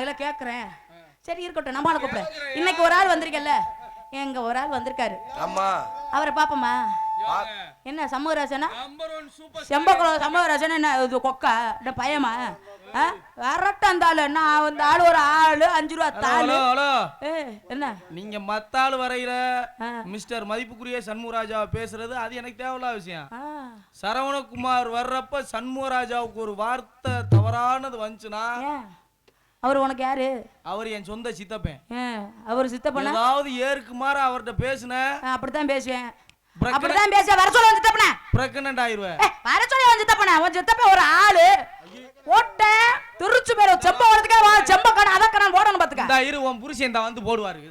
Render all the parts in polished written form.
இல்ல கேக்குறேன். சரி இருக்கட்டும், நம்மள கூப்பிடு. இன்னைக்கு ஒரு ஆள் வந்திருக்கல்ல, எங்க ஒரு ஆள் வந்திருக்காரு. ஆமா, அவரை பாப்போமா? என்ன சமூகராசனா? செம்பக்குளம் சமூகராசன் என்ன இது கொக்கா இந்த பயமா? வரட்டும் அந்த ஆளு. நான் அந்த ஆளு ஒரு ஆளு 5 ரூபா தாளு. என்ன நீங்க மத்த ஆளு வரையில மிஸ்டர் மதிப்புக்குரிய சண்முகராஜாவை பேசுறது அது எனக்கு தேவையில்லாத விஷயம். சரவணகுமார் வர்றப்ப சண்முகராஜாவுக்கு ஒரு வார்த்தை தவறானது வந்துச்சுன்னா அவர் உனக்கு யாரு? அவர் என் சொந்த சித்தப்பேன். அவர் சித்தப்பனா? ஏதாவது ஏற்குமாறு அவர்கிட்ட பேசுன அப்படித்தான் பேசுவேன். அப்படிதான் பேச. வர சொல்ல வந்து சித்தப்பனா பிரெக்னன்ட் ஆயிருவேன். வர சொல்ல வந்து சித்தப்பனா. உன் சித்தப்ப ஒரு ஆளு ஓட்ட திருச்சு பேர செம்ப வரதுக்கே வா. செம்ப கண அத கண போடணும் பாத்துக்க. இந்த இரு உன் புருஷன் தான் வந்து போடுவாரு.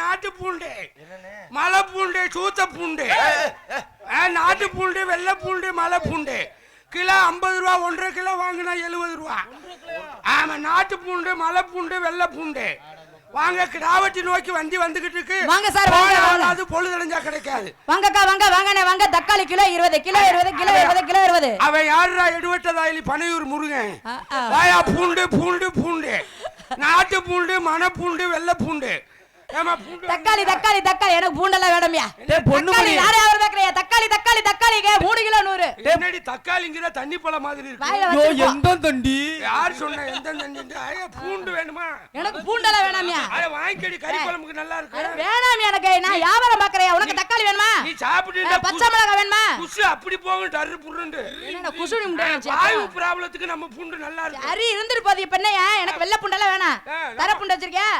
நாட்டு பூண்டு, மலை பூண்டு, சூத்த பூண்டு, நாட்டு பூண்டு, வெள்ளை பூண்டு, மலை பூண்டு கிலோ 50 ரூபா. 1.5 கிலோ வாங்கினா 70 ரூபா. ஆமா, நாட்டு பூண்டு, மலை பூண்டு, வெள்ளை பூண்டு வாங்க. கிராவட்டி நோக்கி வண்டி வந்துகிட்டு இருக்கு. வாங்க சார், வாங்க. அது பொழுதடைஞ்சா கிடைக்காது. வாங்கக்கா வாங்க. வாங்கனே வாங்க. தக்காளி கிலோ 20 கிலோ 20 கிலோ 20 கிலோ 20. அவன் யாருடா? எடுவட்டதாயிலி பனையூர் முருகன். வாயா பூண்டு பூண்டு பூண்டு, நாட்டு பூண்டு, மண பூண்டு, வெள்ளை பூண்டு. தக்காளி தக்காளி தக்காளி எனக்கு பூண்டெல்லாம் வேணும்யா. பொண்ணு யாரே அவர் கேக்குறியா? தக்காளி தக்காளி தக்காளிக்கு 3 கிலோ 100. என்னடி தக்காளிங்கற தண்ணி பழம் மாதிரி இருக்கு. ஐயோ எந்த தண்டி? யார் சொன்னா எந்த தண்டி? ஐயா பூண்டு வேணுமா? எனக்கு பூண்டெல்லாம் வேணாம்யா. அட வாங்கிக்கடி, கறி குழம்புக்கு நல்லா இருக்கு. வேணாம் எனக்கு. நான் வியாபாரம் பார்க்கறேன். உனக்கு தக்காளி வேணுமா? நீ சாப்பிடுடா. பச்சை மிளகாய் வேணுமா? குசு அப்படி போகும் டர்ரு புருண்டு. என்ன குசுடி முண்டை? வாயு ப்ராப்ளத்துக்கு நம்ம பூண்டு நல்லா இருக்கு. சரி இருந்துட்டு போதி. இப்ப என்னையா? எனக்கு வெள்ளை பூண்டெல்லாம் வேணாம். தர பூண்டு வச்சிருக்கியா?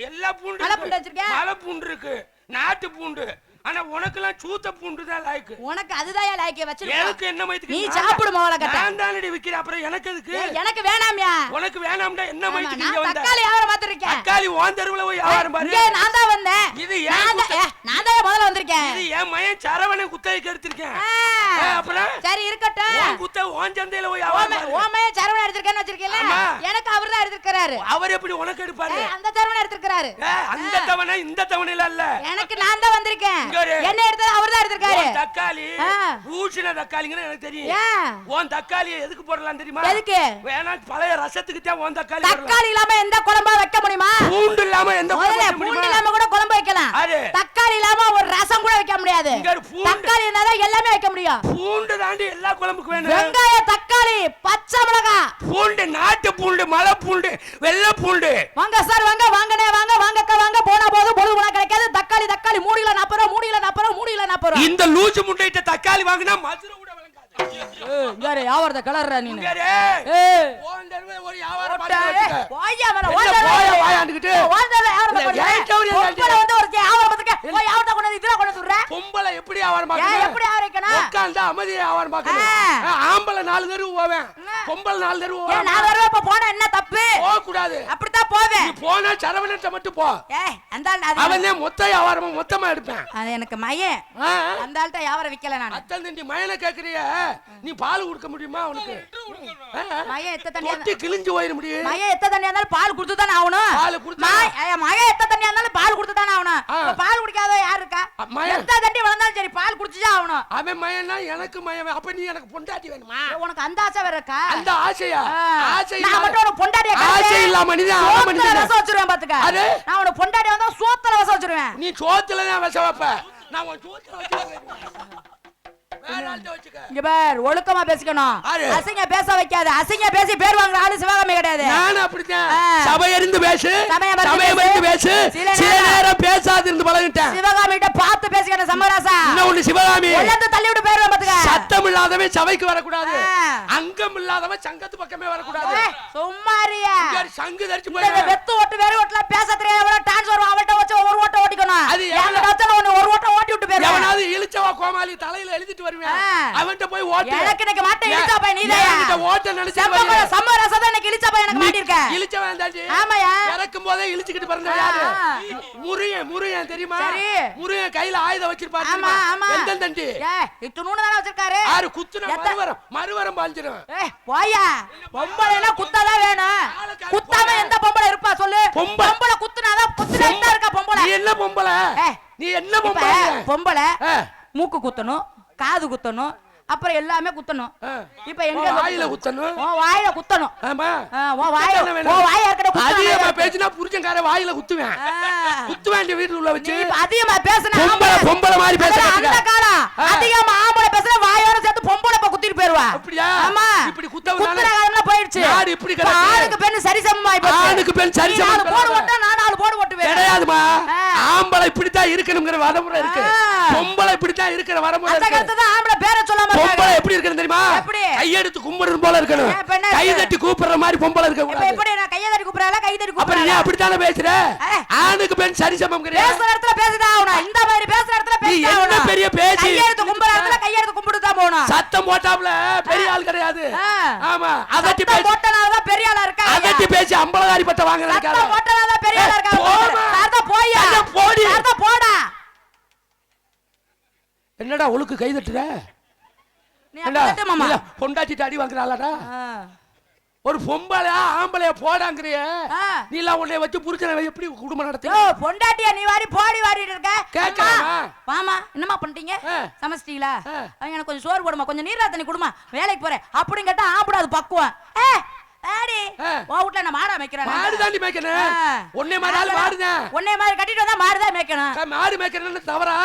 எல்லா பூண்டு மலை பூண்டு வச்சிருக்கியா? மலை பூண்டு இருக்கு, நாட்டு பூண்டு. ஆனா உனக்கெல்லாம் சூத்த பூண்டு தான் லாய்க்கு. உனக்கு அதுதான் லாய்க்கு வச்சிருக்க. எனக்கு என்ன மைத்துக்கு? நீ சாப்பிடு மவள கட்ட. நான் தானடி விக்கிற. அப்புறம் எனக்கு எதுக்கு? எனக்கு வேணாம்யா. உனக்கு வேணாம்டா. என்ன மைத்துக்கு இங்க வந்த? தக்காளி வியாபாரம் பார்த்திருக்கேன். தக்காளி ஓன் தெருவுல போய் வியாபாரம் பாரு. இங்க நான் தான் வந்தேன். இது நான் தான் முதல்ல வந்திருக்கேன். இது என் மயன் சரவணன் குத்தகைக்கு எடுத்திருக்கேன். அப்புறம் சரி இருக்கட்டும். ஓன் குத்த ஓன் சந்தையில போய் வியாபாரம் பாரு. ஓன் மயன் சரவணன் எடுத்திருக்கேன்னு வச்சிருக்கீல? எனக்கு அவர் தான் எடுத்திருக்காரு. அவர் எப்படி உனக்கு எடுப்பாரு? அந்த சரவணன் எடுத்திருக்காரு. அந்த தவணை இந்த தவணையில இல்ல. எனக்கு நான் தான் வந்திருக்கேன். என்ன எடுத்தது அவர் தான் எடுத்திருக்காரு. தக்காளி ஊசின தக்காளிங்கன்னு எனக்கு தெரியும். ஓன் தக்காளி எதுக்கு போடலாம் தெரியுமா? எதுக்கு? வேணா பழைய ரசத்துக்கு தான் ஓன் தக்காளி. தக்காளி இல்லாம எந்த குழம்பா வைக்க முடியுமா? பூண்டு இல்லாம எந்த குழம்பு? பூண்டு இல்லாம கூட குழம்பு வைக்கலாம். தக்காளி இல்லாம ஒரு ரசம் கூட வைக்க முடியாது. தக்காளி இருந்தா தான் எல்லாமே வைக்க முடியும். பூண்டு தாண்டி எல்லா குழம்புக்கு வேணும். வெங்காயம், தக்காளி, பச்சை மிளகாய், பூண்டு, நாட்டு பூண்டு, மலை பூண்டு, வெள்ளை பூண்டு. வாங்க சார் வாங்க. வாங்கனே வாங்க. வாங்கக்கா வாங்க. போனா போது பொழுது போனா கிடைக்காது. தக்காளி தக்காளி 3 கிலோ 40 ரூபா. 3 கிலோ 40 ரூபா. 3 கிலோ 40 ரூபா. இந்த லூசு முட்டையிட்ட தக்காளி வாங்கினா மதுரை கூட விளங்காது. யாரே யாவர்த கலர்ற நீ? ஓன் தெருவுல ஒரு வியாபாரம் பாத்துக்க. போய்யா மேல வாயாண்டுக்கிட்டு. ஓன் தெருவுல வியாபாரம் பாத்துக்க. பொம்பளை வந்து ஒரு வியாபாரம் பாத்துக்க. போய் வியாபாரத்தை கொண்டு இதெல்லாம் கொண்டு சொல்ற. பொம்பளை எப்படி வியாபாரம் பாக்கணும்? எப்படி வியாபாரம் வைக்கணும்? உட்கார்ந்து அமைதியா வியாபாரம் பாக்கணும். ஆம்பளை 4 தெரு போவேன், பொம்பளை 4 தெரு போவேன். 4 தெரு இப்ப போனா என்ன தப்பு? போக கூடாது. அப்படிதான் போவேன். நீ போனா சரவணன்ட்ட மட்டும் போ. அந்த ஆள் அவனே மொத்த வியாபாரம் மொத்தமா எடுப்பேன். அது எனக்கு மயன். அந்த ஆள்ட்ட வியாபாரம் விக்கல நான். அத்தல் தண்டி மயனை கேக்குறிய? நீ பால் கொடுக்க முடியுமா அவனுக்கு? மயன் எத்த தண்ணி தொட்டி கிழிஞ்சு போயிர முடியும். மயன் எத்த தண்ணி இருந்தாலும் பால் கொடுத்து தானே ஆகணும். பால் கொடுத்தா மயன் எத்த தண்ணி இருந்தாலும் பால் கொடுத்து தானே ஆகணும். பால் குடிக்காத யார் இருக்கா? எத்த தண்ணி வளர்ந்தாலும் சரி பால் குடிச்சுதான் ஆகணும். அவன் மயனா எனக்கு மயன். அப்ப நீ எனக்கு பொண்டாட்டி வேணுமா? உனக்கு அந்த ஆசை வேற இருக்கா? அந்த ஆசையா? ஆசை நான் மட்டும் உனக்கு பொண்டாட்டிய ஆசை இல்ல மனிதன் வச வச்சிருவேன் பாத்துக்க. நான் உனக்கு பொண்டாட்டி வந்தா சோத்துல வச வச்சிருவேன். நீ சோத்துல தான் வச வைப்ப. நான் உன் சோத்துல வச்சிருவேன். இங்க பார், ஒழுக்கமா பேசிக்கணும். அசிங்க பேச வைக்காத. அசிங்க பேசி பேர் வாங்குற ஆளு சிவகாமி கிடையாது. நான் அப்படிதான். சபையறிந்து பேசு, சமயமறிந்து பேசு. சில நேரம் பேசாது இருந்து பழகிட்டேன். சிவகாமி கிட்ட பார்த்து பேசிக்கணும் சமராசா. இன்னும் ஒண்ணு சிவகாமி. உள்ளந்து தள்ளி விட்டு பேர் பாத்துக்க. சத்தம் இல்லாதவன் சபைக்கு வரக்கூடாது. அங்கம் இல்லாதவன் சங்கத்து பக்கமே வரக்கூடாது. சும்மாரியா. சங்கு தரிச்சு போய் வெத்து ஓட்டு வேற ஓட்டல பேச தெரியாத டான்ஸ் வரும். அவட்ட வச்சு ஒரு ஓட்ட ஓட்டிக்கணும். ஆமா அது எங்க ரத்தன ஒரு ஓட்டம் ஓட்டி விட்டு போயிரு எவனாவது இழுச்சவா கோமாளி தலையில எழுதிட்டு வருவேன் அவன்கிட்ட போய் ஓட்டு எனக்கு இன்னைக்கு மாட்டை இழுச்சா பை நீதான் என்கிட்ட ஓட்ட நினைச்சு செம்பகோல சம்மரசம் இன்னைக்கு இழுச்சா பை எனக்கு மாட்டிருக்க இழுச்சவன் தாண்டி ஆமாயா இறக்கும் போதே இழுச்சிக்கிட்டு பிறந்த யாரு முருகன் தெரியுமா முருகன் கையில ஆயுதம் வச்சிருப்பாரு ஆமா ஆமா எந்த தண்டி இத்துணூனு தான வச்சிருக்காரு யாரு குத்துன மறுவரம் பாஞ்சிரும் போயா பொம்பளைனா குத்தாதான் வேணும் குத்தாம எந்த பொம்பளை இருப்பா சொல்லு பொம்பளை குத்துனாதான் குத்துனா இருக்கா பொம்பளை நீ என்ன பொம்பளை நீ என்ன பொம்பளை பொம்பளை மூக்கு குத்தணும் காது குத்தணும் அப்புறம் எல்லாமே குத்தணும் இப்ப எங்க வாயில குத்தணும் வாயில குத்தணும் ஆமா வாய இருக்கட அதிகமா பேசினா புருஷன்கார வாயில குத்துவேன் வீட்டு உள்ள வச்சு அதிகமா பேசினா பொம்பளை மாதிரி பேசுற அந்த காலம் அதிகமா ஆம்பளை பேசுற வாயோட சேர்த்து பொம்பளை குத்திட்டு போயிருவா அப்படியா ஆமா இப்படி குத்துற காலம் போயிடுச்சு நாடு இப்படி கிடக்கு ஆணுக்கு பெண் சரிசமமாய் போச்சு ஆணுக்கு பெண் சரிசமம் போடு ஓட்ட நான் 4 போடு ஓட்டுவேன் கிடையாதுமா ஆம்பளை இப்படி தான் இருக்கணும்ங்கற வரமுறை இருக்கு பொம்பளை இப்படி தான் இருக்கிற வரமுறை இருக்கு அந்த கருத்து ஆம்பளை பேரை சொல்லாம பொம்பளை எப்படி இருக்கணும் தெரியுமா கையெடுத்து கும்பிடுற போல இருக்கணும் கை தட்டி கூப்பிடுற மாதிரி பொம்பளை இருக்க கூடாது எப்படி நான் கைய தட்டி கூப்பிடுறல கை தட்டி கூப்பிடுற அப்ப நீ அப்படி தான பேசுற ஆணுக்கு பெண் சரிசமம்ங்கற பேசுற இடத்துல பேசுடா அவனா இந்த மாதிரி பேசுற இடத்துல பேசுடா அவனா என்ன பெரிய பேச்சு கையெடுத்து கும்பிடுற இடத்துல கையெடுத்து கும்பிடுதா போணும் சத்தம் போட்டாப்ல பெரிய ஆள் கிடையாது ஆமா அதட்டி பேசி போட்டனால தான் பெரிய ஆளா இருக்கா அதட்டி பேசி அம்பலகாரி பட்ட வாங்குறாங்க சத்தம் போட்டனால தான் பெரிய ஆளா இருக்கா சார்தா போய்யா போடி சார்தா போடா என்னடா ஒழுக்கு கை தட்டுற நீ அப்படி மாமா பொண்டாட்டி அடி வாங்குறாளடா ஒரு பொம்பளையா ஆம்பளையா போடாங்கறிய நீ எல்லாம் உன்னை வச்சு புருஷனை எப்படி குடும்பம் நடத்துற பொண்டாட்டியா நீ வாரி போடி வாரிட்டு இருக்க கேக்குறமா மாமா என்னமா பண்ணிட்டீங்க சமைச்சிட்டீங்களா எனக்கு கொஞ்சம் சோறு போடுமா கொஞ்சம் நீர் தண்ணி குடுமா வேலைக்கு போறேன் அப்படின்னு கேட்டா ஆம்படாது பக்குவம் டாடி வா வீட்ல நான் மாடா மேய்க்கிறேன் மாடு தாண்டி மேய்க்கணும் ஒண்ணே மாதிரி ஆளு மாடுதான் ஒண்ணே மாதிரி கட்டிட்டு வந்தா மாடு தான் மேய்க்கணும் மாடு மேய்க்கிறன்னு தவறா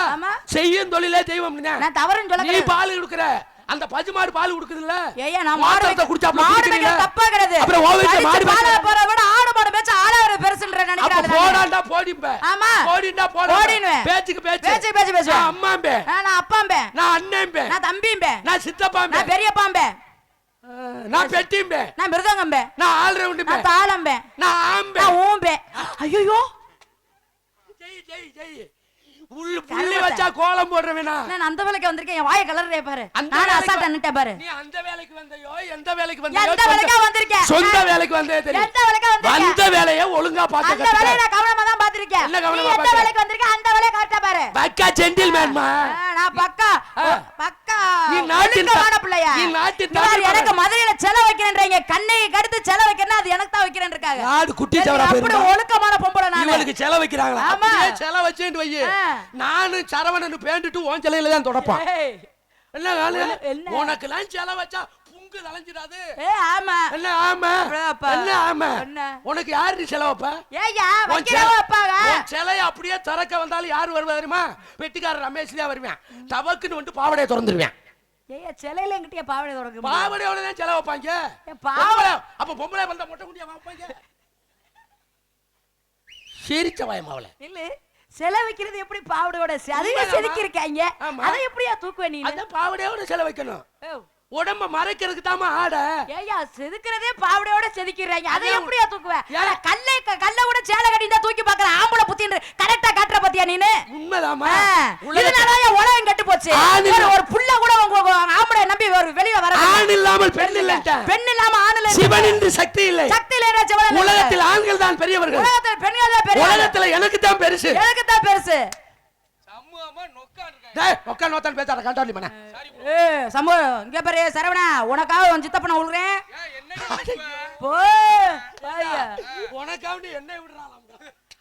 செய்யும் தொழிலே தெய்வம் நான் தவறுன்னு சொல்ல நீ பால் கொடுக்குற அந்த பசுமாடு பால் குடுக்குதுல்ல ஏய்யா நான் மாடு குடிச்சா மாடு மேய்க்க தப்பா கிடையாது அப்புறம் ஓவேச்ச மாடு பால போற விட ஆடு மாடு மேய்ச்ச ஆளவர பெருசுன்ற நினைக்கிறாங்க அப்ப போடாண்டா போடிம்பே ஆமா போடிண்டா போடினுவே பேச்சுக்கு பேச்சு அம்மாம்பே நான் அப்பாம்பே நான் அண்ணன்பே நான் தம்பிம்பே நான் சித்தப்பாம்பே நான் பெரியப்பாம்பே நான் பெட்டிம்பே நான் மிருதங்கம்பே நான் ஆல் ரவுண்டும்பே நான் தாளம்பே நான் ஆம்பே நான் ஊம்பே ஐயோ ஜெய் புள்ளி வச்சா கோலம் போடுறவேனா நான் அந்த வேலைக்கு வந்திருக்கேன் என் வாயை கலர்றே பாரு நான் அசால்ட்டா நிட்டே பாரு நீ அந்த வேலைக்கு வந்தயோ எந்த வேலைக்கு வந்தயோ எந்த வேலைக்கு வந்திருக்கேன் சொந்த வேலைக்கு வந்தே தெரியும் எந்த வேலைக்கு வந்திருக்கேன் வந்த வேலைய ஒழுங்கா பாக்க அந்த வேலைய நான் கவனமா தான் பாத்திருக்கேன் என்ன கவனமா பாக்க எந்த வேலைக்கு வந்திருக்கேன் அந்த வேலைய கரெக்ட்டா பாரு பக்கா ஜென்டில்மேன் மா நான் பக்கா நீ நாட்டின் பிள்ளையா நீ நாட்டின் எனக்கு மதுரையில செல வைக்கிறேன்றீங்க கண்ணைக்கு கடுத்து செல வைக்கிறேன்னா அது எனக்கு தான் வைக்கிறேன்னு இருக்காங்க நாடு குட்டி சவரா போயிரு அப்படி ஒழுக்கமான பொம்பளை நான் இவளுக்கு செல வைக்கறாங்களா அப்படியே செல வச்சேன்னு வை நானு சரவணன் பேண்டிட்டு ஓன் செலையில தான் தொடப்பான் என்ன கால உனக்குலாம் செல வச்சா புங்கு தலஞ்சிராது ஆமா என்ன ஆமா என்ன ஆமா உனக்கு யாரு செலவப்பா ஏய்யா வைக்கிறவப்பாங்க உன் செலைய அப்படியே திறக்க வந்தாலும் யார் வருவா தெரியுமா வெட்டிக்காரர் ரமேஷ் தான் வருவேன் தவக்குன்னு வந்து பாவடையை திறந்துருவேன் ஏய்யா செலையில எங்கிட்டே பாவடை திறக்கு பாவடையோட தான் செல வைப்பாங்க பாவடை அப்ப பொம்பளை வந்தா மொட்டை குண்டியா வைப்பாங்க சிரிச்ச பயமாவல இல்ல செல வைக்கிறது எப்படி பாவடையோட அதையே செதுக்கி இருக்காங்க அதை எப்படியா தூக்குவே நீ அந்த பாவடையோட செல வைக்கணும் உடம்ப மறைக்கிறதுக்கு தாமா ஆட ஏய்யா செதுக்குறதே பாவடையோட செதுக்கிறாங்க அதை எப்படியா தூக்குவே கல்ல கூட சேலை கட்டிட்டா தூக்கி பாக்குற ஆம்பளை புத்தின்னு கரெக்ட்டா காட்ற பத்தியா நீனு உண்மைதாமா இதனாலயே உலகம் கெட்டு போச்சு ஒரு புள்ள கூட உங்க ஆம்பளை நம்பி வெளிய வர ஆண் இல்லாமல் பெண் இல்ல பெண் இல்லாம ஆண் இல்ல சிவன் என்று சக்தி இல்லை சக்தி இல்ல சிவன் உலகத்தில் ஆண்கள் தான் பெரியவர்கள் உலகத்தில் பெண்கள் தான் பெரியவர்கள் உலகத்துல எனக்கு தான் பெருசு சம்முமா நொக்கான் இருக்க டேய் நொக்கா நோத்தான் பேசாத கண்டாலி மனே சம்பு இங்க பாரு சரவணா உனக்காக உன் சித்தப்பன உள்றேன் என்ன போ உனக்காக என்ன விடுறாளாம்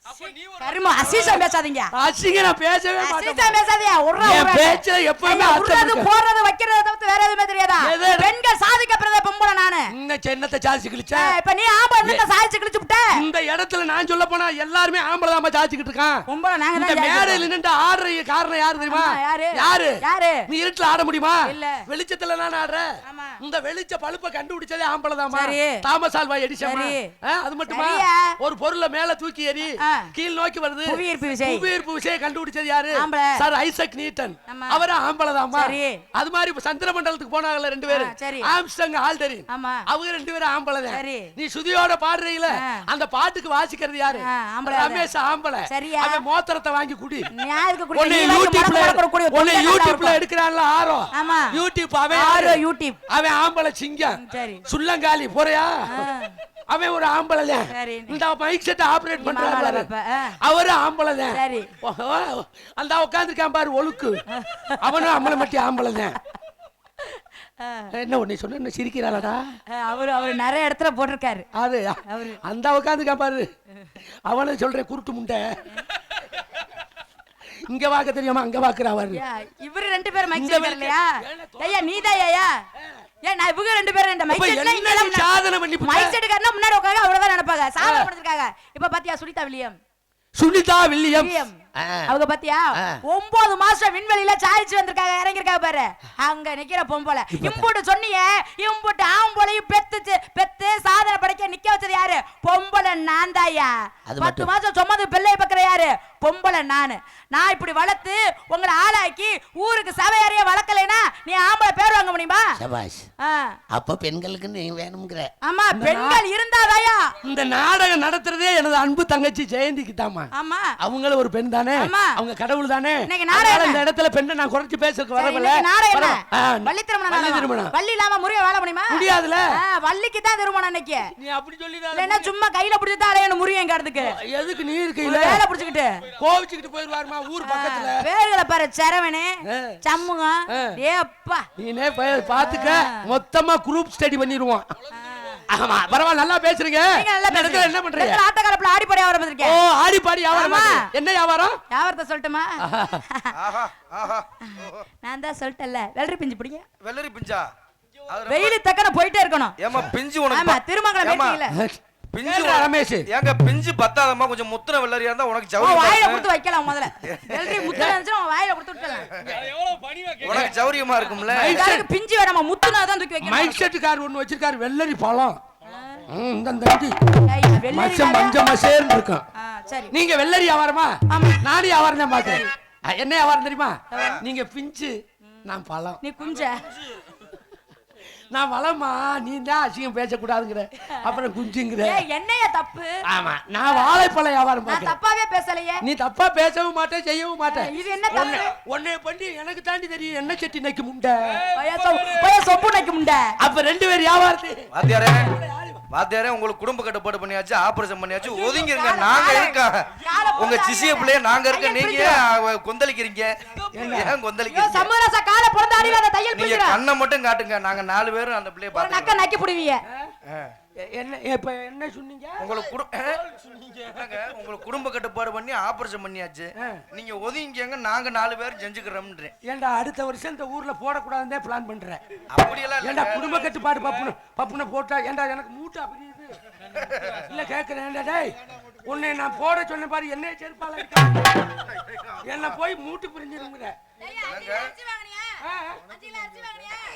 அப்ப நீ ஒரு கரும அசிசம் பேசாதீங்க அசிங்க நான் பேசவே மாட்டேன் அசிசம் பேசாதீங்க உர்றா என் பேச்சல எப்பவுமே உர்றது போறது வைக்கிறது தவிர வேற எதுவுமே தெரியாதா பெண்கள் சாதிக்கப்படுறத பொம்பளை நானு இந்த சென்னத்தை சாதிச்சு கிழிச்சா இப்ப நீ ஆம்பளை என்னத்த சாதிச்சு கிழிச்சு விட்ட இந்த இடத்துல நான் சொல்ல போனா எல்லாரும் ஆம்பளை தான் சாதிச்சுக்கிட்டு இருக்கான் பொம்பளை நாங்க இந்த தான் மேடையில நின்று ஆடுற காரணம் யாரு தெரியுமா யாரு நீ இருட்டுல ஆட முடியுமா வெளிச்சத்துல நான் ஆடுறேன் இந்த வெளிச்ச பழுப்பை கண்டுபிடிச்சதே ஆம்பளை தான் தாமஸ் ஆல்வா எடிசன் அது மட்டுமா ஒரு பொருளை மேல தூக்கி எறி கீழ் நோக்கி வருது புவியீர்ப்பு விசையை கண்டுபிடிச்சது யாரு சார் ஐசக் நியூட்டன் அவரே ஆம்பளை தான் அது மாதிரி சந்திர மண்டலத்துக்கு போனாங்கல்ல ரெண்டு பேரும் ஆம்ஸ்ட்ராங் ஆல்டரின் அவங்க அவங்க 2 பேரும் ஆம்பளை தான். சரி. நீ சுதியோட பாடுறீல அந்த பாட்டுக்கு வாசிக்கிறது யாரு? ஆம்பளை. ரமேஷ் ஆம்பளை. சரியா? அந்த மோத்திரத்தை வாங்கி குடி. நியாயத்துக்கு குடி. உன்னை யூடியூப்ல எடுக்கறான்ல ஆரோ. ஆமா. யூடியூப் அவன் ஆரோ யூடியூப். அவன் ஆம்பளை சிங்கம். சரி. சுள்ளங்காலி போறியா? அவன் ஒரு ஆம்பளை தான். சரி. இந்த மைக் செட் ஆபரேட் பண்றாரு. அவரு ஆம்பளை தான். சரி. அந்த உட்கார்ந்திருக்கான் பாரு ஒழுக்கு. அவனும் ஆம்பளை மட்டும் ஆம்பளை தான். என்ன ஒண்ணு சொன்ன சிரிக்கிறாளடா? அவரு நிறைய இடத்துல போட்டிருக்காரு. அது அந்த உட்கார்ந்துருக்கான் பாரு. அவனை சொல்றேன் குருட்டு முண்டை. இங்க வாக்க தெரியாம அங்க வாக்குறா அவரு. இவரு 2 பேரும் மைக் செட் இல்லையா? ஐயா நீதாயா? ஏன் நான் இவங்க 2 பேரும் இந்த மைக் செட்ல இங்க சாதனை பண்ணி மைக் செட் காரனா முன்னாடி உட்கார்ந்து அவளதான் நினைப்பாங்க. சாதனை பண்ணிருக்காங்க. இப்ப பாத்தியா சுனிதா வில்லியம் அவங்க பாத்தியா 9 மாசம் விண்வெளியில சாய்ச்சு வந்திருக்காங்க, இறங்கிருக்காங்க பாரு. அங்க நிக்கிற பொம்பளை இம்புட்டு சொன்னீங்க, இம்புட்டு ஆம்பளையும் பெத்து சாதனை படைக்க நிக்க வச்சது யாரு? பொம்பளை நான் தாயா. 10 மாசம் சுமந்து பிள்ளை பக்கிற யாரு? பொம்பளை நான் இப்படி வளர்த்து உங்களை ஆளாக்கி ஊருக்கு சபையாரைய வளர்க்கலைன்னா நீ ஆம்பளை பேர் வாங்க முடியுமா? அப்ப பெண்களுக்கு நீ வேணும்ங்கற. ஆமா, பெண்கள் இருந்தாதாயா இந்த நாடகம் நடத்துறதே எனது அன்பு தங்கச்சி ஜெயந்திக்கு தாமா. ஆமா, அவங்களும் ஒரு பெண் தானே, அவங்க கடவுள் தானே. இந்த இடத்துல பெண்ணை நான் குறைச்சு பேசறதுக்கு வரல. வள்ளி திருமணம் வள்ளி இல்லாம முறிய வாழ முடியுமா? முடியாதுல. வள்ளிக்கு தான் திருமணம் இன்னைக்கு. நீ அப்படி சொல்லிடா. இல்லன்னா சும்மா கையில பிடிச்சு தான் அலையணும் முறியங்கிறதுக்கு. எதுக்கு நீ இருக்கையில வேலை பிடிச்சிக்கிட்டு கோவிச்சிட்டு போயிடுவாருமா ஊர் பக்கத்துல. பேர்களை பாரு, சரவணே சம்முகம். ஏப்பா நீனே பாத்துக்க, மொத்தமா குரூப் ஸ்டடி பண்ணிடுவோம். ஆமா, பரவாயில்ல, நல்லா பேசுறீங்க. என்ன பண்றீங்க? ஆட்ட காலத்துல ஆடிப்பாடி வியாபாரம் பண்ணிருக்கேன். ஓ, ஆடிப்பாடி வியாபாரம். என்ன வியாபாரம்? வியாபாரத்தை சொல்லட்டுமா? நான் தான் சொல்லிட்டேன்ல, வெள்ளரி பிஞ்சு பிடிங்க. வெள்ளரி பிஞ்சா? வெயிலு தக்கன போயிட்டே இருக்கணும். ஏமா பிஞ்சு உனக்கு? ஆமா, திருமங்கலம் வெட்டியில பிஞ்சு ரமேஷ். ஏங்க பிஞ்சு பத்தாதமா கொஞ்சம் முத்திர வெள்ளரியா இருந்தா உனக்கு ஜவுரி வாயில கொடுத்து வைக்கலாம். முதல்ல வெள்ளரி முத்திர இருந்துச்சுனா வாயில கொடுத்து விட்டலாம். எவ்வளவு பணிவா கேக்குற? உனக்கு ஜவுரியமா இருக்கும்ல. இதுக்கு பிஞ்சு வேணாமா, முத்துனா தான் தூக்கி வைக்கணும். மைக் செட் கார் ஒன்னு வச்சிருக்காரு, வெள்ளரி பழம். இந்த இடி வெள்ளரி மஞ்சள் மசேர்னு இருக்கும். சரி, நீங்க வெள்ளரி வியாபாரமா? நானே வியாபாரம் தான் பாக்குறேன். என்ன வியாபாரம் தெரியுமா? நீங்க பிஞ்சு, நான் பழம். நீ குஞ்ச, நான் வளமா, நீ தான் அசிங்கம் பேசக்கூடாதுங்கிற, அப்புறம் குஞ்சுங்கிற. என்னைய தப்பு? ஆமா, நான் வாழைப்பழ வியாபாரம் நான் பாக்குறேன். தப்பாவே பேசலையே. நீ தப்பா பேசவும் மாட்டே, செய்யவும் மாட்டே. இது என்ன தப்பு? உன்னை பண்ணி எனக்கு தாண்டி தெரியும். என்ன செட்டி நைக்கு முண்டை, சொப்பு நைக்கு முண்டை. அப்ப 2 பேர் வியாபாரத்து. வாத்தியாரே உங்களுக்கு குடும்ப கட்டுப்பாடு பண்ணியாச்சு, ஆபரேஷன் பண்ணியாச்சு, ஒதுங்கிருங்க. நாங்க இருக்கோம். உங்க சிசிய பிள்ளைய நாங்க இருக்க, நீங்க கொந்தளிக்கிறீங்க. ஏன் கொந்தளிக்கிறீங்க? சமரச கால பொறந்த அடியில அந்த தையல் நீங்க கண்ணை மட்டும் காட்டுங்க, நாங்க 4 பேரும் அந்த பிள்ளைய பாத்து நக்க நக்கி புடுவீங்க. என்ன இப்ப என்ன சொன்னீங்க? உங்களுக்கு குடும்ப கட்டுப்பாடு பண்ணி ஆபரேஷன் பண்ணியாச்சு, நீங்க ஒதுங்கிங்க, நாங்க 4 பேரும் செஞ்சுக்கிறோம்ன்றேன். ஏண்டா அடுத்த வருஷம் இந்த ஊர்ல போடக்கூடாதுன்னு பிளான் பண்றேன். அப்படியெல்லாம் ஏண்டா குடும்ப கட்டுப்பாடு பப்புன போட்டா ஏண்டா எனக்கு மூட்டை அப்படி இல்ல கேக்குறேன். டேய், உன்னை நான் போட சொன்ன பாரு, என்ன செருப்பால என்ன போய் மூட்டு பிரிஞ்சிருங்கிற.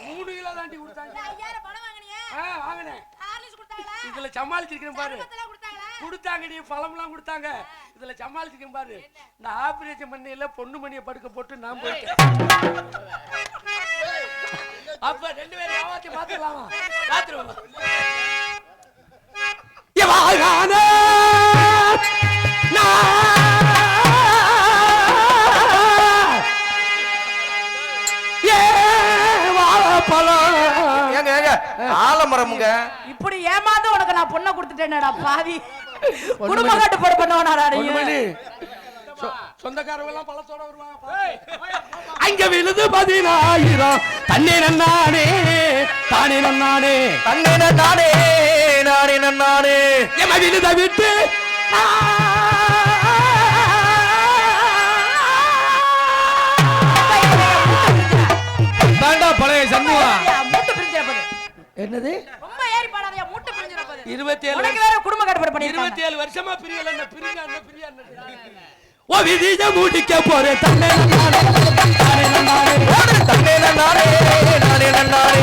3 கிலோ தாண்டி கொடுத்தாங்க. வாங்கினேன். இதுல சமாளிச்சிருக்கேன் பாரு. கொடுத்தாங்க, நீ பழம்லாம் கொடுத்தாங்க. இதுல சமாளிச்சிருக்கேன் பாரு. இந்த ஆபரேஷன் பண்ணையில பொண்ணு மணியை படுக்க போட்டு நான் போயிட்டேன். அப்ப 2 பேரும் யாவாத்தி பாத்துக்கலாமா? பாத்துருவோம். ஆலமரமுங்க இப்படி ஏமாந்து உனக்கு நான் பொண்ணை கொடுத்துட்டேனடா பாவி. குடும்ப கட்டுப்பாடு பண்ணவனாடா நீ. சொந்தக்காரங்க எல்லாம் பழத்தோட வருவாங்க. அங்க விழுது 10,000 தண்ணே நன்னானே தானே நன்னானே தண்ணே நன்னானே நானே நன்னானே எம விழுத விட்டு தாண்டா பழைய சண்முகா. மூட்டு பிரிஞ்சிர போது. என்னது? ரொம்ப ஏறி பாடாதயா, மூட்டு பிரிஞ்சிர போது. 27 உனக்கு வேற குடும்ப கட்டுப்பாடு பண்ணிருக்காங்க. 27 வருஷமா பிரியல. என்ன பிரியா ஓ விதிய மூடிக்க போறே தன்னே நன்னானே தானே நன்னானே தண்ணே நன்னானே நானே நன்னானே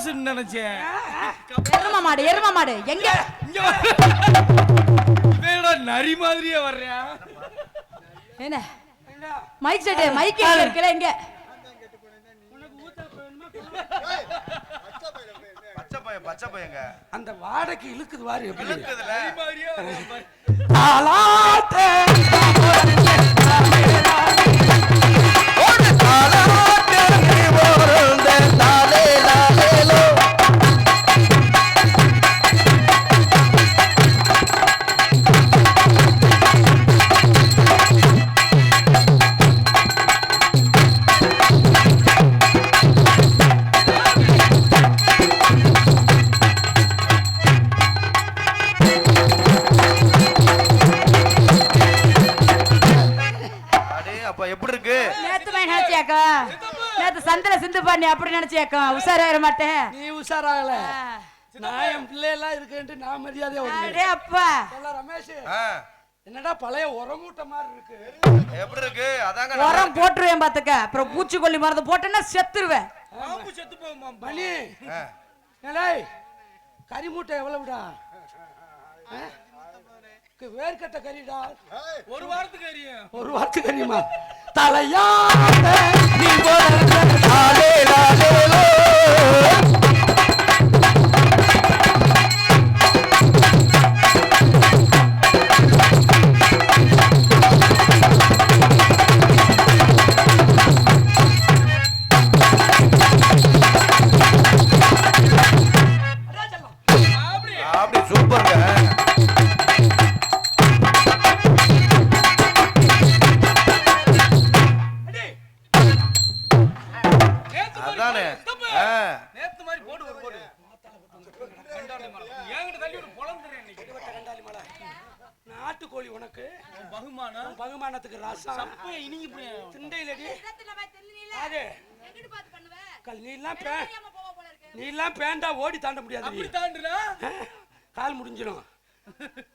காசுன்னு நினைச்சேன். எரும மாடு எங்க நரி மாதிரியே வர்றியா? என்ன மைக் செட் மைக் இருக்கல எங்க? பச்சை பையங்க அந்த வாடகைக்கு இழுக்குது வாரு எப்படி இழுக்குதுல தாலாட்டே நேத்து சந்தில சிந்து பண்ணி அப்படி நினைச்சேக்கா உஷாராயிர மாட்டேன். நீ உஷாராகல நான் என் பிள்ளையெல்லாம் இருக்குன்ட்டு நான் மரியாதையா அடே அப்பா ரமேஷ் என்னடா பழைய உரமூட்டை மாதிரி இருக்கு. எப்படி இருக்கு? அதாங்க உரம் போட்டுருவேன் பாத்துக்க. அப்புறம் பூச்சிக்கொல்லி மருந்து போட்டேன்னா செத்துருவேன். செத்து போமா மணி கறி மூட்டை எவ்வளவுடா? வேர்க்கட்ட கறிடா. ஒரு வாரத்துக்கு கறியும். ஒரு வாரத்துக்கு கறியுமா? தலையா நீ அப்படி சூப்பர்ங்க. அதானே நேத்து மாதிரி போடு ஒரு போடு. கண்டாலி மலை ஏங்கிட்ட தள்ளி ஒரு பொளந்துறேன் இன்னைக்கு. கண்டாலி மலை நாட்டுக்கோழி உனக்கு பகுமானம். பகுமானத்துக்கு ராசா சப்பே இனிங்கி போய் திண்டையிலடி ஆதே எங்கடி பாத்து பண்ணுவ? நீ எல்லாம் பேண்டா ஓடி தாண்ட முடியாது. அப்படி தாண்டுனா கால் முடிஞ்சிடும்.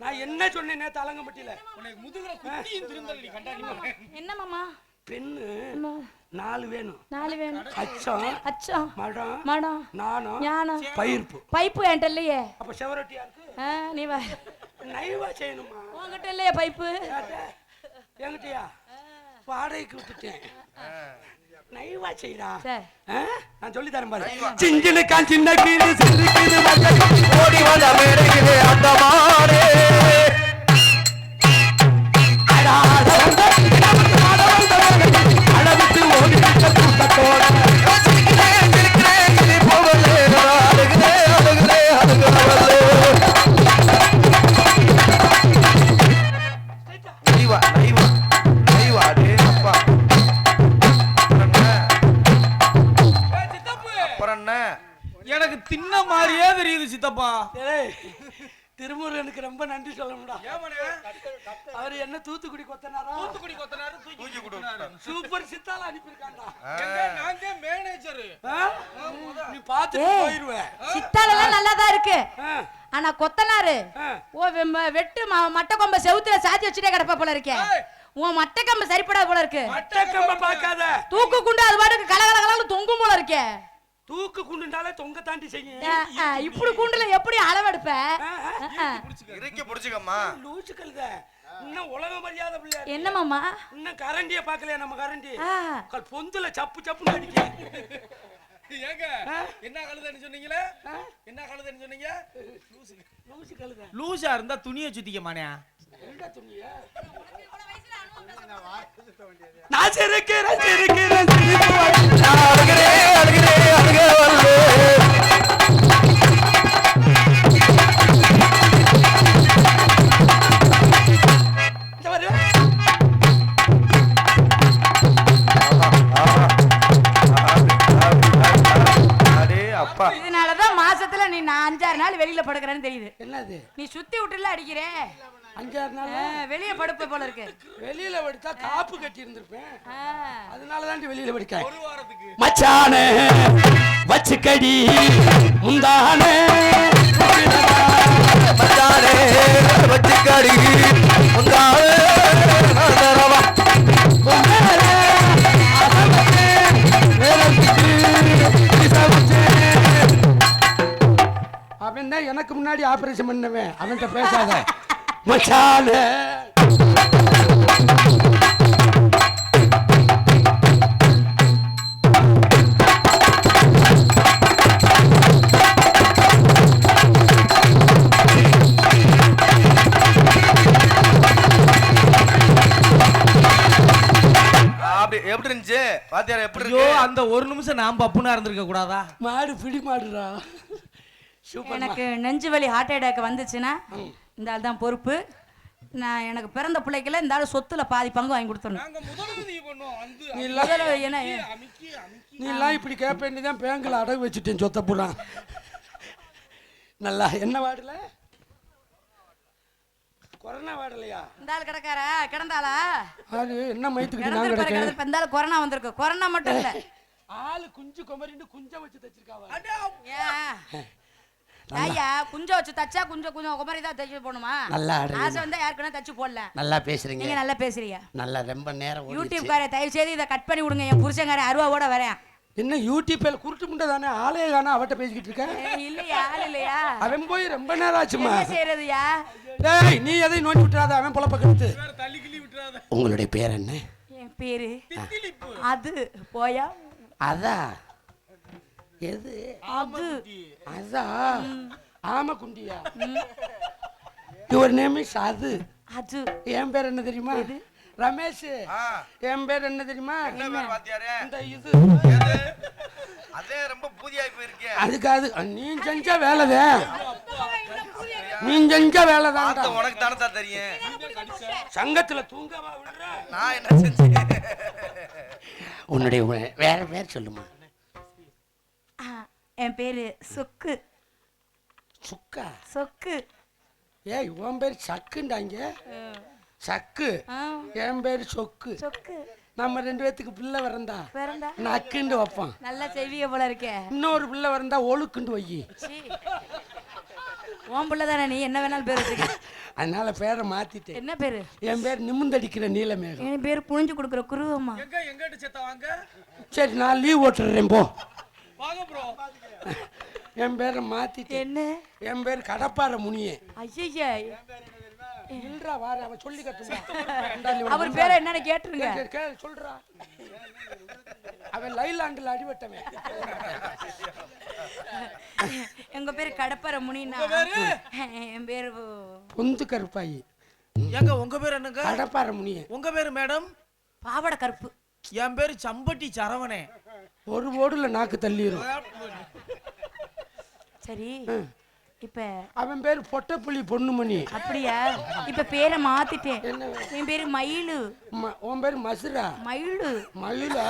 நான் என்ன சொன்னேன் நேத்து அலங்கம்பட்டியில உனக்கு முதுகுல குத்தியும் திருந்தலடி கண்டாலி மலை. என்ன மாமா? பெண்ணு 4 வேணும். 4 வேணும். அச்சம் மடம் மடம் ஞானம் பயிர்ப்பு பைப்பு என்கிட்ட இல்லையே. அப்ப செவரட்டியா இருக்கு. நீ வா நைவா செய்யணுமா? உங்ககிட்ட இல்லையே பைப்பு. என்கிட்டயா? வாடகைக்கு விட்டுட்டேன். நைவா செய்டா. நான் சொல்லி தரேன் பாரு. சிஞ்சிலுக்கான் சின்ன கீழு சிறுகிது ஓடி வந்த மேடைக்குது அந்த மாடே அளவுக்கு ஓடி கூட்டத்தோட எனக்கு தின்ன மாதிரியே தெரியுது சித்தப்பா. திருமுருகனுக்கு ரொம்ப நன்றி சொல்லணும்டா. அவர் என்ன தூத்துக்குடி கொத்தனாரா? தூத்துக்குடி கொத்தனாரு தூக்கி கொடுத்தாரு. சூப்பர் சித்தால அனுப்பிருக்கான்டா. நான் தான் மேனேஜர். நீ பாத்துட்டு போயிடுவ. சித்தால எல்லாம் நல்லா தான் இருக்கு. ஆனா கொத்தனாரு வெட்டு மட்டை கொம்ப செவுத்துல சாத்தி வச்சுட்டே கிடப்ப போல இருக்கே. உன் மட்டை கம்ப சரிப்படாது போல இருக்கு. மட்டை கம்ப பாக்காத. தூக்கு குண்டு அது பாட்டுக்கு கலகலகலன்னு தொங்கும் போல இருக்கே. தூக்கு குண்டுனாலே தொங்க தாண்டி செய்யும். இப்படி குண்டுல எப்படி அளவெடுப்ப? இறுக்கி புடிச்சுக்கம்மா. லூசு கழுத. இன்னும் உலக மரியாதை பிள்ளை. என்ன மாமா? இன்னும் கரண்டிய பாக்கலையா நம்ம கரண்டி? பொந்துல சப்பு சப்புன்னு அடிக்க. ஏங்க என்ன கழுதன்னு சொன்னீங்களே? என்ன கழுதன்னு சொன்னீங்க? லூசு கழுத. லூசா இருந்தா துணியை சுத்திக்க மானியா? என்ன துணியா? நான் சிரிக்கிறேன் சிரிக்கிறேன் இதனாலதான் மாசத்துல நீ 5-6 நாள் வெளியில படுக்கிறேன்னு தெரியுது. என்னது? நீ சுத்தி விட்டுல அடிக்கிற 5-6 நாள் வெளிய படுப்ப போல இருக்கு. வெளியில படுத்தா காப்பு கட்டி இருந்திருப்பேன். அதனாலதான் வெளியில படுக்க. ஒரு வாரத்துக்கு மச்சானே வச்சுக்கடி முந்தானே மச்சானே வச்சுக்கடி முந்தானே நரவா ஆபரேஷன் பண்ணவன் அவன்கிட்ட பேசாத மச்சான. எப்படி இருந்துச்சு வாத்தியார்? எப்படி ஐயோ அந்த ஒரு நிமிஷம் நான் பப்புனா இருந்திருக்க கூடாதா? மாடு பிடி மாடுடா. எனக்கு நெஞ்சு வலி ஹார்ட் அட்டாக் வந்துச்சுன்னா இந்த ஆள் தான் பொறுப்பு. நான் எனக்கு பிறந்த பிள்ளைக்கெல்லாம் இந்த ஆள் சொத்துல பாதி பங்கு வாங்கி கொடுத்துடணும். நீ எல்லாம் இப்படி கேட்பேன்னு தான் பேங்கில் அடகு வச்சுட்டேன் சொத்த பூரா. நல்லா என்ன வாடல? கொரோனா வாடலையா? இந்த ஆள் கிடக்காரா கிடந்தாளா? அது என்ன மயத்துக்கு நான் கிடக்கேன். இந்த ஆள் கொரோனா வந்திருக்கு. கொரோனா மட்டும் இல்ல, ஆளு குஞ்சு குமரின்னு குஞ்ச வச்சு தச்சிருக்காவா? ஐயா குஞ்ச வச்சு தச்சா குஞ்ச குமரி தான் தச்சு போடணுமா? நல்லா ஆசை வந்தா யாருக்குன்னா தச்சு போடல. நல்லா பேசுறீங்க. நீங்க நல்லா பேசுறீங்க. நல்லா ரொம்ப நேரம் யூடியூப் காரை தயவு செய்து இதை கட் பண்ணி விடுங்க. என் புருஷங்கார அருவாவோட வரேன். என்ன யூடியூப்ல குருட்டு முண்டை தானே ஆளே காணா அவட்ட பேசிக்கிட்டு இருக்க? இல்லையா ஆள் இல்லையா? அவன் போய் ரொம்ப நேரம் ஆச்சுமா. என்ன செய்யறதுயா? டேய் நீ எதையும் நோண்டி விட்டுறாத, அவன் பொழப்ப கெடுத்து. உங்களுடைய பேர் என்ன? என் பேரு அது போயா அதா எது அது அதா ஆமா குண்டியா. யுவர் நேம் இஸ் அது. அது என் பேர் என்ன தெரியுமா? ரமேஷ். என் பேர் என்ன தெரியுமா? இந்த இது அதே ரொம்ப பூதியாய் போயிருக்கே. அதுக்காது நீ செஞ்ச வேலைதான். நீ செஞ்ச வேலைதான். உனக்கு தானே தெரியும். சங்கத்துல தூங்கவா விடுற? நான் என்ன செஞ்சேன்? உன்னுடைய வேற பேர் சொல்லுமா? என் பேரு சொக்கு. சுக்கா? சொக்கு. ஏய் உன் பேர் சக்குண்டாங்க. சக்கு. என் பேர் சொக்கு. சொக்கு. நம்ம ரெண்டு பேத்துக்கு பிள்ளை வரந்தா பிறந்தா நக்குண்டு வைப்பான். நல்லா செய்விய போல இருக்கே. இன்னொரு பிள்ளை வரந்தா ஒழுக்குண்டு வை. உன் பிள்ளை தானே, நீ என்ன வேணாலும் பேர் வச்சுக்க. அதனால பேரை மாத்திட்டேன். என்ன பேரு? என் பேர் நிமிந்தடிக்கிற நீலமேகம். என் பேர் புழிஞ்சு கொடுக்குற குருவம்மா. சரி நான் லீவ் ஓட்டுறேன் போ. வாங்க ப்ரோ. என் பேரை மாத்திட்டேன். என்ன? என் பேர் கடப்பார முனியே. ஐயா இல்லடா வார அவ சொல்லி கட்டுங்க. அவர் பேரை என்னன்னு கேட்டுருங்க. சொல்றா. அவன் லைலாண்டில் அடிபட்டவன். எங்க பேரு கடப்பர முனினா. என் பேரு பொந்து கருப்பாயி. ஏங்க உங்க பேர் என்னங்க? கடப்பார முனியே. உங்க பேரு மேடம்? பாவட கருப்பு. என் பேரு சம்பட்டி சரவணே. ஒரு ஓடுல நாக்கு தள்ளிரும். சரி இப்ப அவன் பேரு பொட்டப்புள்ளி பொண்ணுமணி. அப்படியா? இப்ப பேரை மாத்திட்டேன். என் பேரு மயிலு. உன் பேரு மசுரா. மயிலு. மயிலா?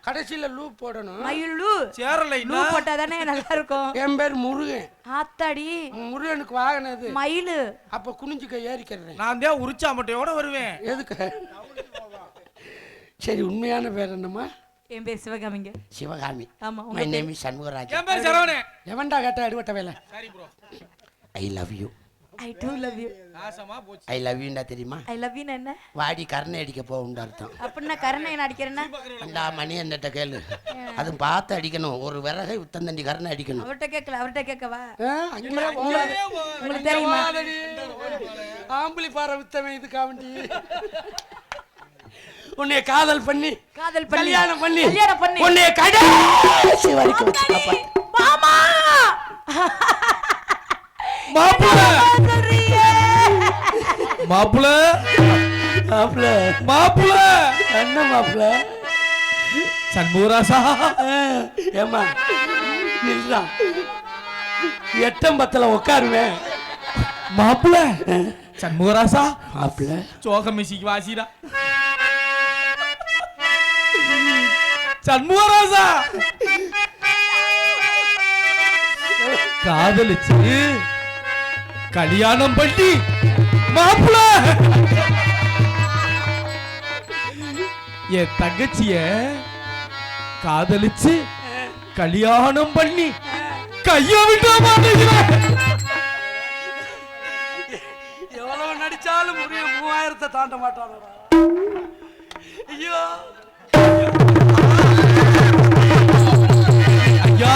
கடைசியில லூப் போடணும். மயிலு சேரலை லூப் போட்டாதானே நல்லா இருக்கும். என் பேர் முருகன். ஆத்தாடி முருகனுக்கு வாங்கினது மயிலு. அப்ப குனிஞ்சுக்க ஏறிக்கிறேன். நான் தான் உரிச்சா மட்டையோட வருவேன். எதுக்கு? சரி உண்மையான பேர் என்னம்மா? என் பேர் சிவகாமிங்க. சிவகாமி. ஆமா. My name is Shanmugaraj. என் பேர் சரவணே. எவன்டா கேட்ட அடிவட்ட வேலை? சரி bro. I love you. I do love you. நாசமா போச்சு. ஐ லவ் யூ தெரியுமா? ஐ லவ் யூ என்ன? வாடி கரணை அடிக்க போகும்னு அர்த்தம். அப்படின்னா கருணை என்ன அடிக்கிறேன்னா? அந்த மணி என்னட்ட கேளு. அதுவும் பார்த்து அடிக்கணும். ஒரு விறகை உத்தந்தண்டி கரணை அடிக்கணும். அவர்கிட்ட கேட்கல, அவர்கிட்ட கேட்கவா? உங்களுக்கு தெரியுமா? ஆம்பளி பாறை வித்தவன் இதுக்காண்டி உன்னை காதல் பண்ணி கல்யாணம் பண்ணி உன்னை கடைசி வரைக்கும் மாமா மாப்பிள்ள மாப்பிள்ள மாப்பிள்ள மாப்பிள்ள என்ன மாப்பிள்ள? சண்முகராசா. ஏமா நில்றா, எட்டம் பத்தல உட்காருவேன். மாப்பிள்ள சண்முகராசா. மாப்பிள்ள சோக மிசிக்கு வாசிடா. சண்முகராசா காதலிச்சு கல்யாணம் பண்ணி மாப்பிள்ள என் தங்கச்சிய காதலிச்சு கல்யாணம் பண்ணி கைய விட்ட மாட்டேங்கிறேன். எவ்வளவு நடிச்சாலும் முறைய 3000 தாண்ட மாட்டானடா. ஐயோ ஐயா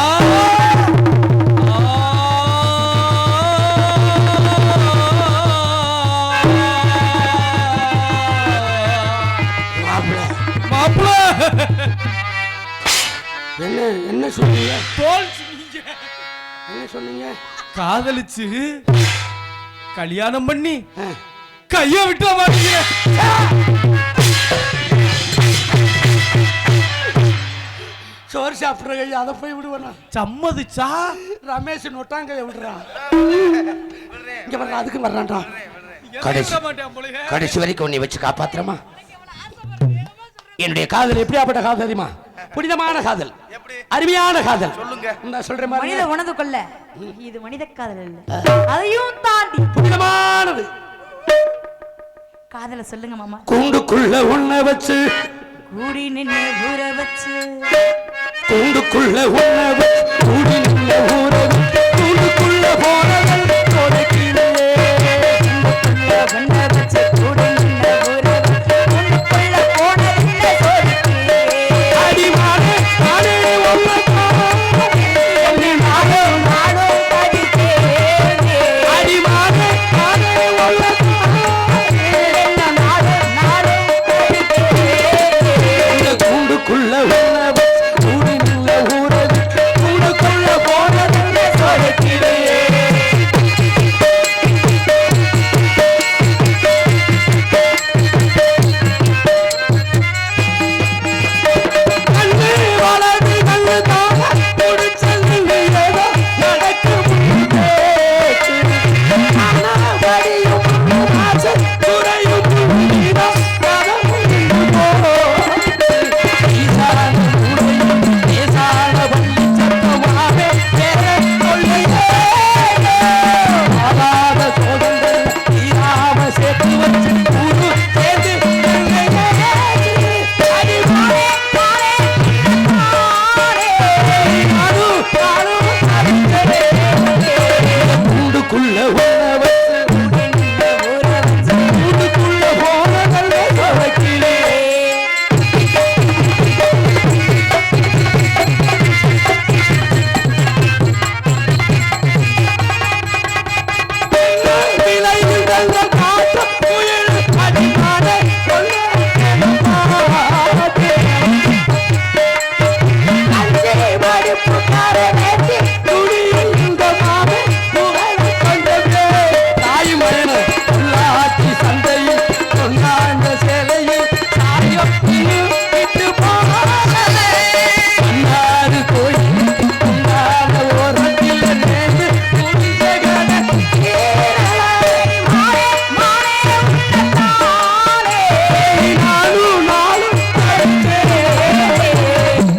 என்ன சொன்னீங்க? தோல் சிங்க. என்ன சொன்னீங்க? காதலிச்சு கல்யாணம் பண்ணி கைய விட்ட மாட்டீங்க. சோறு சாப்பிட்ற கை அதை போய் விடுவேண்ணா. சம்மதிச்சா ரமேஷ் நொட்டாங்க விடுறான். இங்க வர்றான், அதுக்கு வர்றான்டா. கடைசி வரைக்கும் உன்னை வச்சு காப்பாத்துறமா. என்னுடைய காதல் எப்படியாப்பட்ட காதல் தெரியுமா? புனிதமான காதல், அருமையான காதல். சொல்லுங்க. நான் சொல்றேன் மனித உணர்ந்து கொள்ள இது மனித காதல் இல்ல, அதையும் தாண்டி புனிதமானது காதல. சொல்லுங்க மாமா. கூண்டுக்குள்ள உன்னை வச்சு கூடி நின்று ஊற வச்சு, கூண்டுக்குள்ள உன்னை வச்சு கூடி நின்று ஊற வச்சு, கூண்டுக்குள்ள போனதல் தொலைக்கிலே, கூண்டுக்குள்ள உன்னை வச்சு கூடி நின்று ஊற வச்சு, கூண்டுக்குள்ள போனதில்லை சோதிக்கிலே. அடிமானே நானே உன்னை நானும் நானும் தவித்தேனே. அடிமானே நானே உன்னை நானும் நானும் தவித்தேனே. கூண்டுக்குள்ள உன்னை வச்சு கூடி நின்று ஊற வச்சு, கூண்டுக்குள்ள போனதல் தொலைக்கிலே. கண்ணு வளர்ந்து கண்ணு தான முடிச்சல் ஏதோ நடக்கும் பேச்சு. ஆனா வழியும் ஆசை துறையும் நீதா மனம் முடிந்து போச்சு. ஈசான உடையும் தேசான வள்ளி சத்தமாக வேற கொள்ளையே. ஆகாத சோதங்கள் தீராம சேர்த்து வச்சு ஊரு சேர்ந்து வெள்ளையே. அடிமானே கூண்டுக்குள்ள உன்னை வச்சு கூண்டுக்குள்ள போனதல்ல சோதக்கிலே. விளைவில் நல்ல காற்று புயல் அடிமானே சொல்ல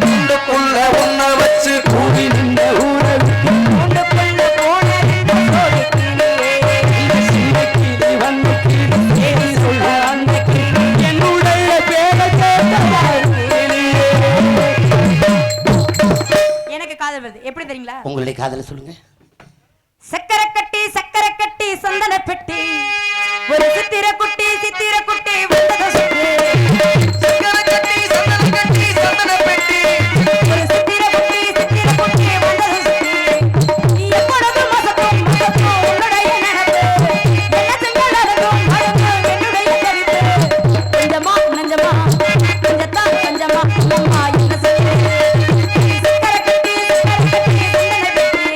கூண்டுக்குள்ள உன்னை வச்சு கூடி நின்ற ஊரை விட்டு, கூண்டுக்குள்ள போனதில்லை சோதிக்கிலே. இந்த சின்ன கிளி வந்த கிளி தேடி சொல்ல அந்த கிளி என்னுடைய பேரை கேட்டதால் கிளியே. எனக்கு காதல் வருது எப்படி தெரியுங்களா? உங்களுடைய காதலை சொல்லுங்க. சக்கரை கட்டி சந்தன பெட்டி, ஒரு சித்திர குட்டி வந்தத சுத்தி. சக்கரை கட்டி சந்தன கட்டி சந்தன பெட்டி, ஒரு சித்திர குட்டி வந்தத சுத்தி. நீ எப்பொழுதும் மசக்கும் உன்னுடைய நினைப்பு, என்ன செஞ்சாலும் மறக்கும் என்னுடைய தவிப்பு. கொஞ்சமா நஞ்சமா கொஞ்சத்தான் பஞ்சமா அம்மா என்ன செய்ய. சக்கரை கட்டி சந்தன பெட்டி,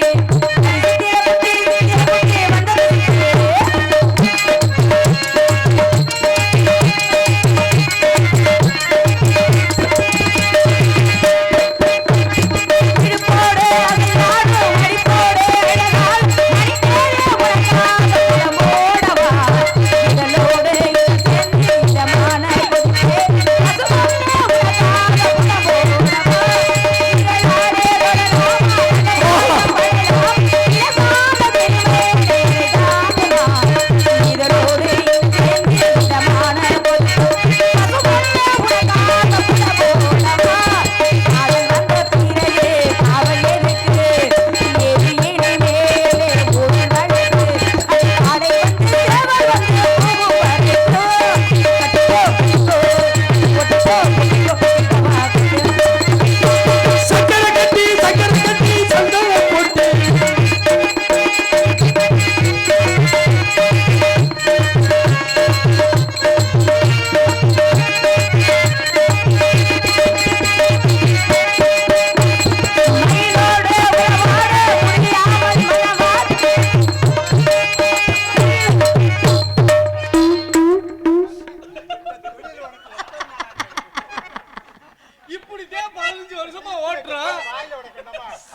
ஓட்டுறோம்.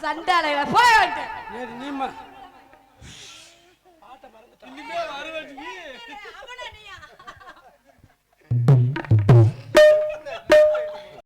சண்டால போய் வந்துட்டேன். நீமா இனிமே வருவ நீ. அவனா நீயா?